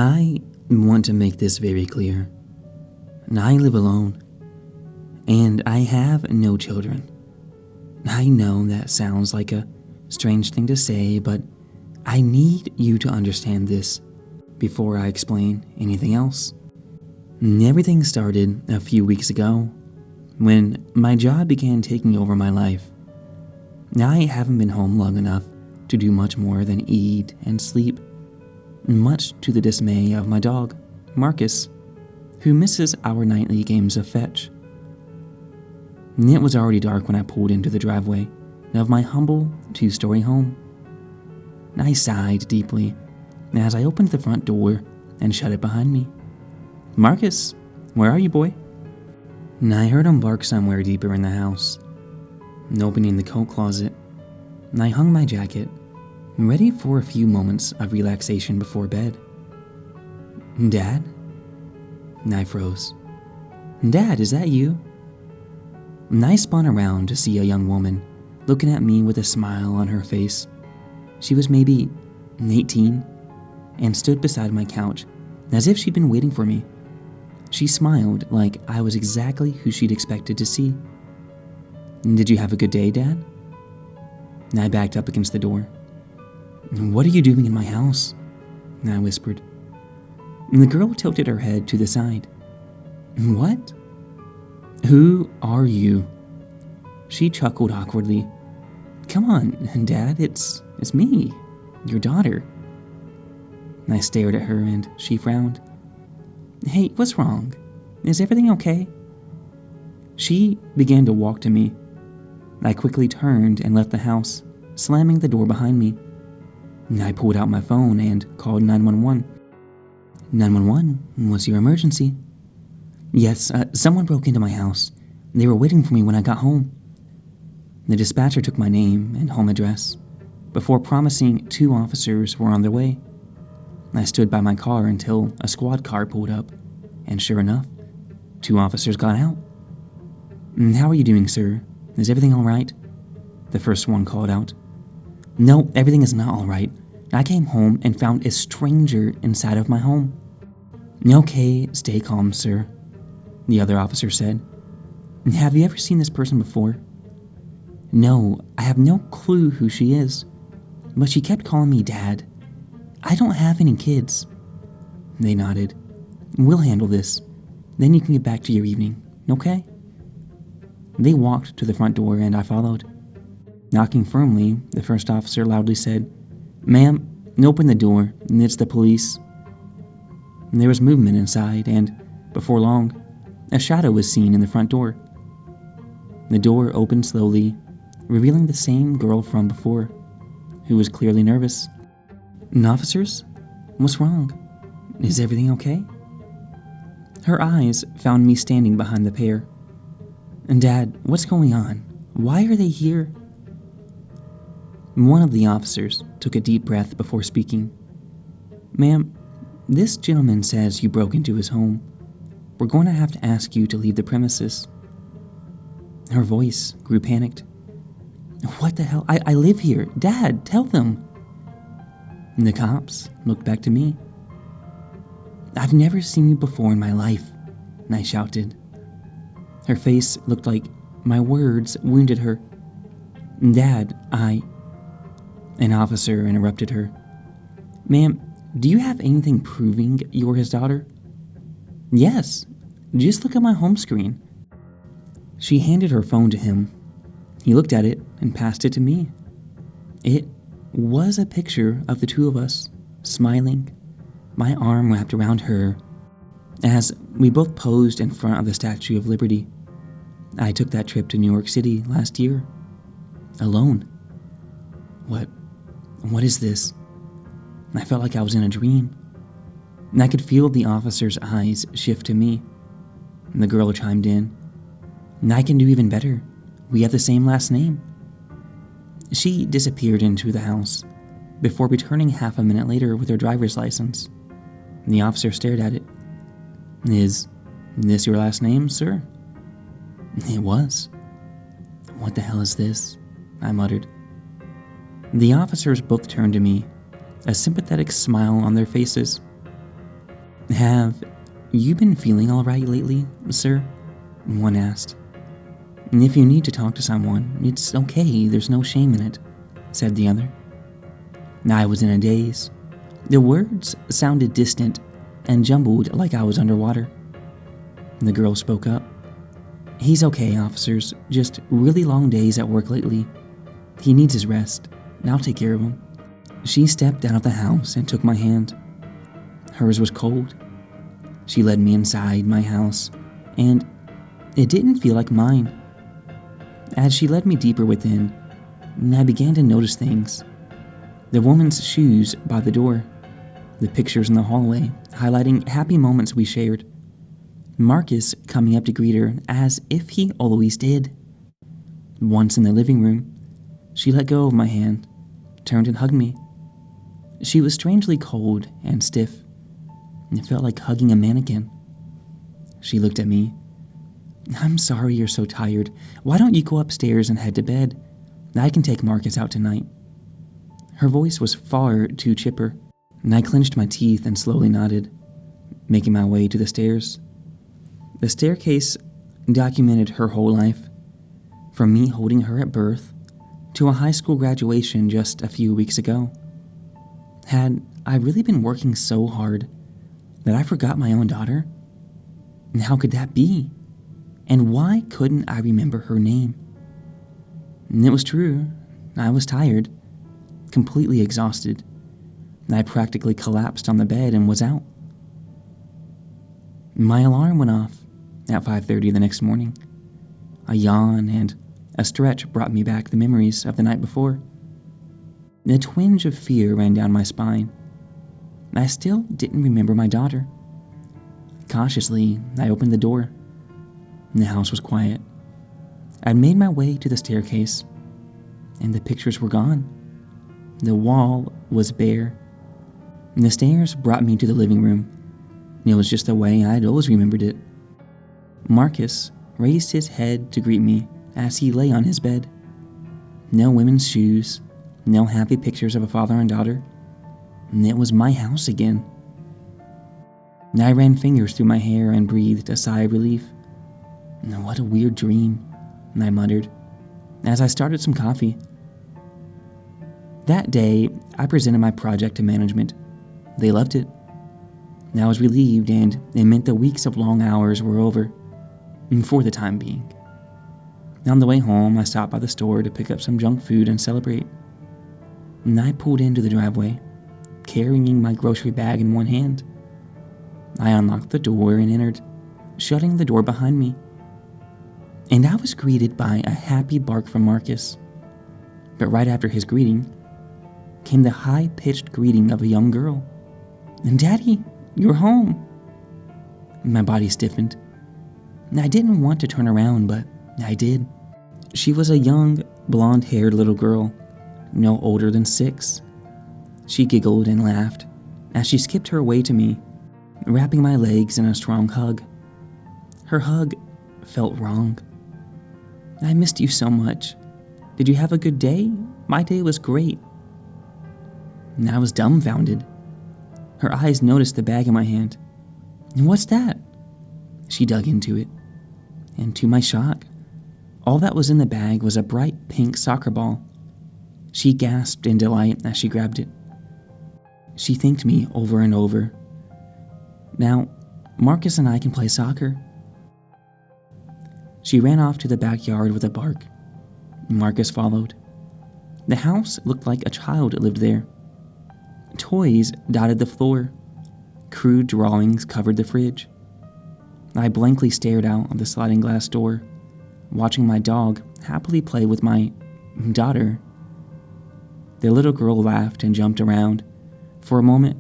I want to make this very clear. I live alone, and I have no children. I know that sounds like a strange thing to say, but I need you to understand this before I explain anything else. Everything started a few weeks ago when my job began taking over my life. I haven't been home long enough to do much more than eat and sleep, much to the dismay of my dog, Marcus, who misses our nightly games of fetch. It was already dark when I pulled into the driveway of my humble 2-story home. I sighed deeply as I opened the front door and shut it behind me. "Marcus, where are you, boy?" I heard him bark somewhere deeper in the house. Opening the coat closet, I hung my jacket, ready for a few moments of relaxation before bed. "Dad?" I froze. "Dad, is that you?" I spun around to see a young woman looking at me with a smile on her face. She was maybe 18 and stood beside my couch as if she'd been waiting for me. She smiled like I was exactly who she'd expected to see. "Did you have a good day, Dad?" I backed up against the door. "What are you doing in my house?" I whispered. The girl tilted her head to the side. "What? Who are you?" She chuckled awkwardly. "Come on, Dad, it's me, your daughter." I stared at her and she frowned. "Hey, what's wrong? Is everything okay?" She began to walk to me. I quickly turned and left the house, slamming the door behind me. I pulled out my phone and called 911. 911, what's your emergency?" "Yes, someone broke into my house. They were waiting for me when I got home." The dispatcher took my name and home address before promising 2 officers were on their way. I stood by my car until a squad car pulled up, and sure enough, 2 officers got out. "How are you doing, sir? Is everything all right?" The first one called out. "No, everything is not all right. I came home and found a stranger inside of my home." "Okay, stay calm, sir," the other officer said. "Have you ever seen this person before?" "No, I have no clue who she is, but she kept calling me Dad. I don't have any kids." They nodded. "We'll handle this. Then you can get back to your evening, okay?" They walked to the front door and I followed. Knocking firmly, the first officer loudly said, "Ma'am, open the door. It's the police." There was movement inside, and before long, a shadow was seen in the front door. The door opened slowly, revealing the same girl from before, who was clearly nervous. "Officers, what's wrong? Is everything okay?" Her eyes found me standing behind the pair. "Dad, what's going on? Why are they here?" One of the officers took a deep breath before speaking. "Ma'am, this gentleman says you broke into his home. We're going to have to ask you to leave the premises." Her voice grew panicked. "What the hell? I live here. Dad, tell them." The cops looked back to me. "I've never seen you before in my life," I shouted. Her face looked like my words wounded her. "Dad, An officer interrupted her. "Ma'am, do you have anything proving you're his daughter?" "Yes, just look at my home screen." She handed her phone to him. He looked at it and passed it to me. It was a picture of the 2 of us, smiling, my arm wrapped around her, as we both posed in front of the Statue of Liberty. I took that trip to New York City last year, alone. What is this? I felt like I was in a dream. I could feel the officer's eyes shift to me. The girl chimed in. "I can do even better. We have the same last name." She disappeared into the house before returning half a minute later with her driver's license. The officer stared at it. "Is this your last name, sir?" It was. "What the hell is this?" I muttered. The officers both turned to me, a sympathetic smile on their faces. Have you been feeling alright lately, sir? One asked. If you need to talk to someone, it's okay, there's no shame in it, said the other. I was in a daze. The words sounded distant and jumbled like I was underwater. The girl spoke up. He's okay, officers, just really long days at work lately. He needs his rest. I'll take care of him. She stepped out of the house and took my hand. Hers was cold. She led me inside my house, and it didn't feel like mine. As she led me deeper within, I began to notice things. The woman's shoes by the door, the pictures in the hallway highlighting happy moments we shared, Marcus coming up to greet her as if he always did. Once in the living room, she let go of my hand, turned and hugged me. She was strangely cold and stiff. It felt like hugging a mannequin. She looked at me. I'm sorry you're so tired. Why don't you go upstairs and head to bed? I can take Marcus out tonight. Her voice was far too chipper, and I clenched my teeth and slowly nodded, making my way to the stairs. The staircase documented her whole life, from me holding her at birth to a high school graduation just a few weeks ago. Had I really been working so hard that I forgot my own daughter? And how could that be? And why couldn't I remember her name? And it was true. I was tired, completely exhausted. I practically collapsed on the bed and was out. My alarm went off at 5:30 the next morning. A yawn and a stretch brought me back the memories of the night before. A twinge of fear ran down my spine. I still didn't remember my daughter. Cautiously, I opened the door. The house was quiet. I'd made my way to the staircase, and the pictures were gone. The wall was bare. The stairs brought me to the living room. It was just the way I'd always remembered it. Marcus raised his head to greet me as he lay on his bed. No women's shoes, no happy pictures of a father and daughter. It was my house again. I ran fingers through my hair and breathed a sigh of relief. What a weird dream, I muttered, as I started some coffee. That day, I presented my project to management. They loved it. I was relieved, and it meant the weeks of long hours were over, for the time being. On the way home, I stopped by the store to pick up some junk food and celebrate. I pulled into the driveway, carrying my grocery bag in one hand. I unlocked the door and entered, shutting the door behind me. And I was greeted by a happy bark from Marcus. But right after his greeting came the high-pitched greeting of a young girl. Daddy, you're home. My body stiffened. I didn't want to turn around, but I did. She was a young, blonde-haired little girl, no older than 6. She giggled and laughed as she skipped her way to me, wrapping my legs in a strong hug. Her hug felt wrong. I missed you so much. Did you have a good day? My day was great. And I was dumbfounded. Her eyes noticed the bag in my hand. What's that? She dug into it. And to my shock, all that was in the bag was a bright pink soccer ball. She gasped in delight as she grabbed it. She thanked me over and over. Now, Marcus and I can play soccer. She ran off to the backyard with a bark. Marcus followed. The house looked like a child lived there. Toys dotted the floor. Crude drawings covered the fridge. I blankly stared out of the sliding glass door, watching my dog happily play with my daughter. The little girl laughed and jumped around. For a moment,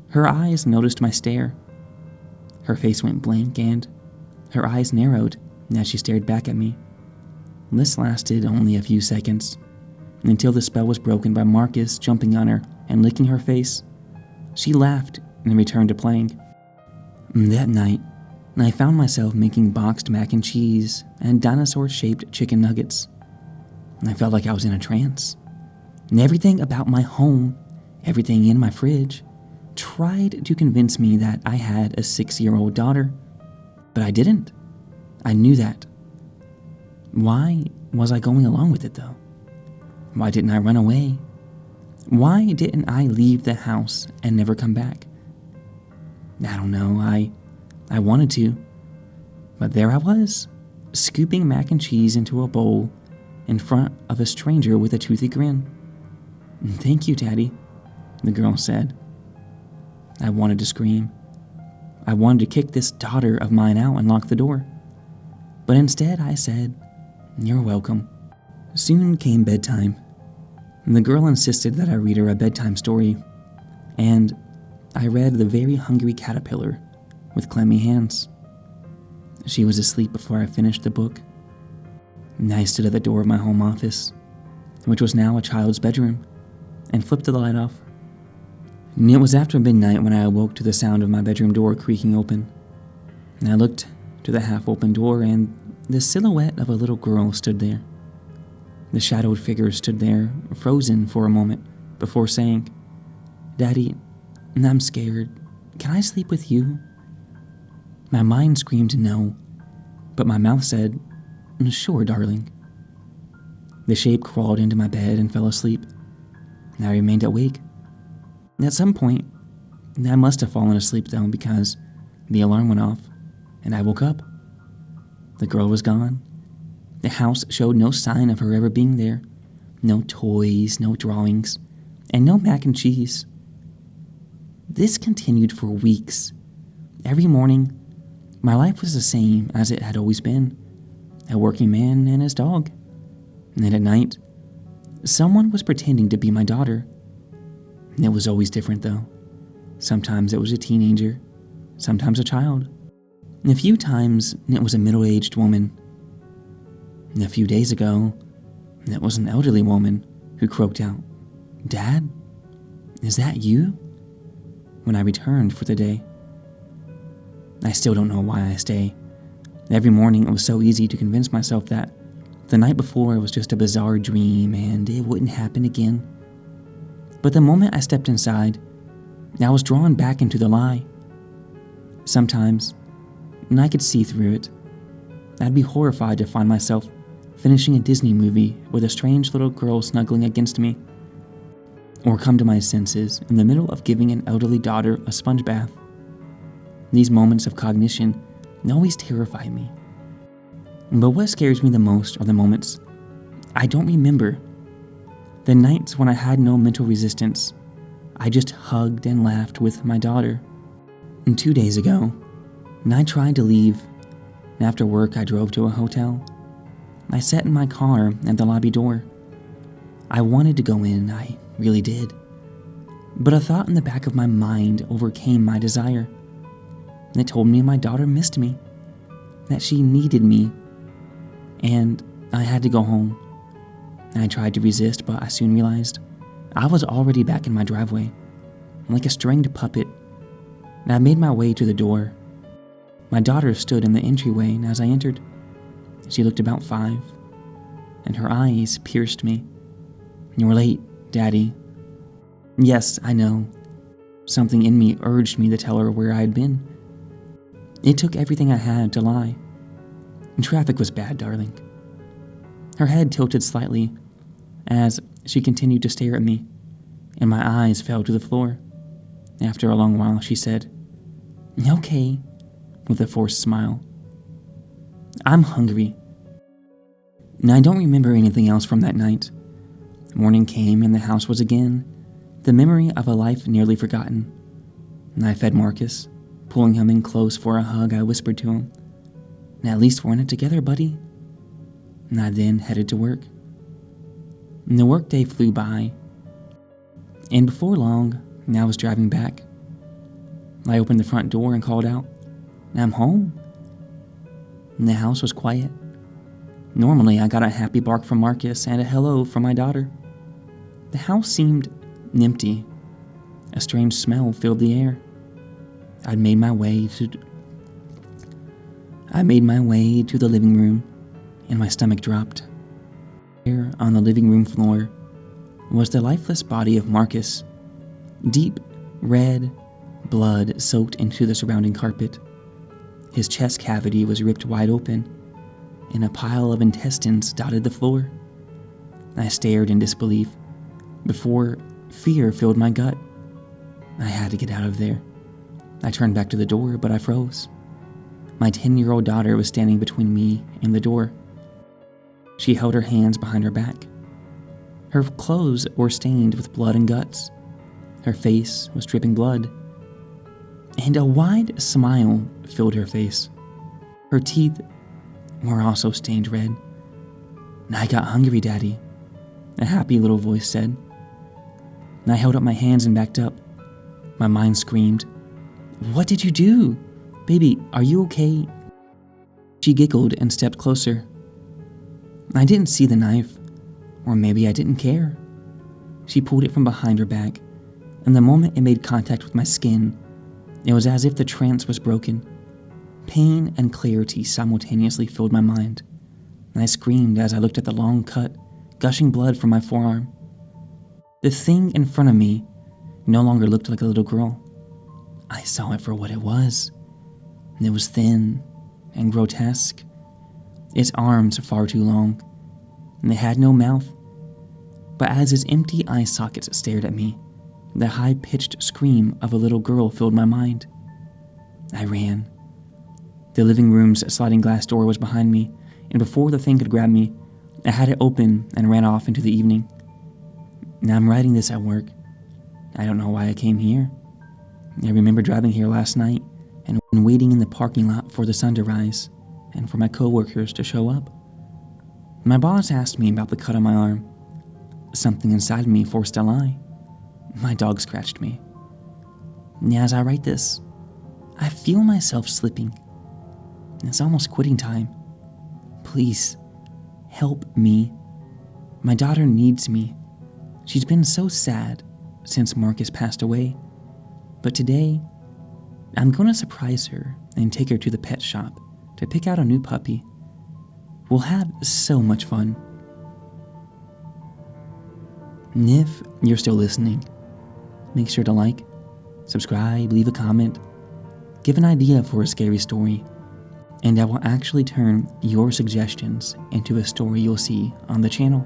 her eyes noticed my stare. Her face went blank and her eyes narrowed as she stared back at me. This lasted only a few seconds, until the spell was broken by Marcus jumping on her and licking her face. She laughed and returned to playing. That night, I found myself making boxed mac and cheese and dinosaur-shaped chicken nuggets. I felt like I was in a trance. And everything about my home, everything in my fridge, tried to convince me that I had a 6-year-old daughter, but I didn't. I knew that. Why was I going along with it though? Why didn't I run away? Why didn't I leave the house and never come back? I don't know, I wanted to, but there I was, scooping mac and cheese into a bowl in front of a stranger with a toothy grin. "Thank you, Daddy," the girl said. I wanted to scream. I wanted to kick this daughter of mine out and lock the door. But instead I said, "You're welcome." Soon came bedtime. The girl insisted that I read her a bedtime story, and I read The Very Hungry Caterpillar with clammy hands. She was asleep before I finished the book. I stood at the door of my home office, which was now a child's bedroom, and flipped the light off. It was after midnight when I awoke to the sound of my bedroom door creaking open. I looked to the half-open door, and the silhouette of a little girl stood there. The shadowed figure stood there, frozen for a moment, before saying, "Daddy, I'm scared. Can I sleep with you?" My mind screamed no, but my mouth said, "Sure, darling." The shape crawled into my bed and fell asleep. I remained awake. At some point, I must have fallen asleep though, because the alarm went off and I woke up. The girl was gone. The house showed no sign of her ever being there. No toys, no drawings, and no mac and cheese. This continued for weeks. Every morning, my life was the same as it had always been. A working man and his dog. And at night, someone was pretending to be my daughter. It was always different though. Sometimes it was a teenager, sometimes a child. And a few times it was a middle-aged woman. And a few days ago, it was an elderly woman who croaked out, "Dad, is that you?" when I returned for the day. I still don't know why I stay. Every morning it was so easy to convince myself that the night before was just a bizarre dream and it wouldn't happen again. But the moment I stepped inside, I was drawn back into the lie. Sometimes, and I could see through it, I'd be horrified to find myself finishing a Disney movie with a strange little girl snuggling against me, or come to my senses in the middle of giving an elderly daughter a sponge bath. These moments of cognition always terrify me. But what scares me the most are the moments I don't remember. The nights when I had no mental resistance, I just hugged and laughed with my daughter. And 2 days ago, I tried to leave. After work, I drove to a hotel. I sat in my car at the lobby door. I wanted to go in, I really did. But a thought in the back of my mind overcame my desire. It told me my daughter missed me, that she needed me, and I had to go home. I tried to resist, but I soon realized I was already back in my driveway, like a stringed puppet. I made my way to the door. My daughter stood in the entryway, and as I entered, she looked about 5, and her eyes pierced me. "You're late, Daddy." Yes, I know. Something in me urged me to tell her where I had been. It took everything I had to lie. Traffic was bad, darling. Her head tilted slightly as she continued to stare at me, and my eyes fell to the floor. After a long while, she said, "Okay," with a forced smile. "I'm hungry." And I don't remember anything else from that night. Morning came and the house was again the memory of a life nearly forgotten. I fed Marcus, pulling him in close for a hug. I whispered to him, "At least we're in it together, buddy." And I then headed to work. And the workday flew by, and before long, I was driving back. I opened the front door and called out, "I'm home." And the house was quiet. Normally, I got a happy bark from Marcus and a hello from my daughter. The house seemed empty. A strange smell filled the air. I made my way to the living room, and my stomach dropped. There, on the living room floor, was the lifeless body of Marcus, deep red Blood soaked into the surrounding carpet. His chest cavity was ripped wide open, and a pile of intestines dotted the floor. I stared in disbelief before fear filled my gut. I had to get out of there. I turned back to the door, but I froze. My 10-year-old daughter was standing between me and the door. She held her hands behind her back. Her clothes were stained with blood and guts. Her face was dripping blood, and a wide smile filled her face. Her teeth were also stained red. "I got hungry, Daddy," a happy little voice said. I held up my hands and backed up. My mind screamed, "What did you do? Baby, are you okay?" She giggled and stepped closer. I didn't see the knife, or maybe I didn't care. She pulled it from behind her back, and the moment it made contact with my skin, it was as if the trance was broken. Pain and clarity simultaneously filled my mind, and I screamed as I looked at the long cut, gushing blood from my forearm. The thing in front of me no longer looked like a little girl. I saw it for what it was. It was thin and grotesque. Its arms far too long, and it had no mouth. But as its empty eye sockets stared at me, the high-pitched scream of a little girl filled my mind. I ran. The living room's sliding glass door was behind me, and before the thing could grab me, I had it open and ran off into the evening. Now I'm writing this at work. I don't know why I came here. I remember driving here last night and waiting in the parking lot for the sun to rise and for my coworkers to show up. My boss asked me about the cut on my arm. Something inside me forced a lie. My dog scratched me. As I write this, I feel myself slipping. It's almost quitting time. Please, help me. My daughter needs me. She's been so sad since Marcus passed away. But today, I'm going to surprise her and take her to the pet shop to pick out a new puppy. We'll have so much fun. And if you're still listening, make sure to like, subscribe, leave a comment, give an idea for a scary story, and I will actually turn your suggestions into a story you'll see on the channel.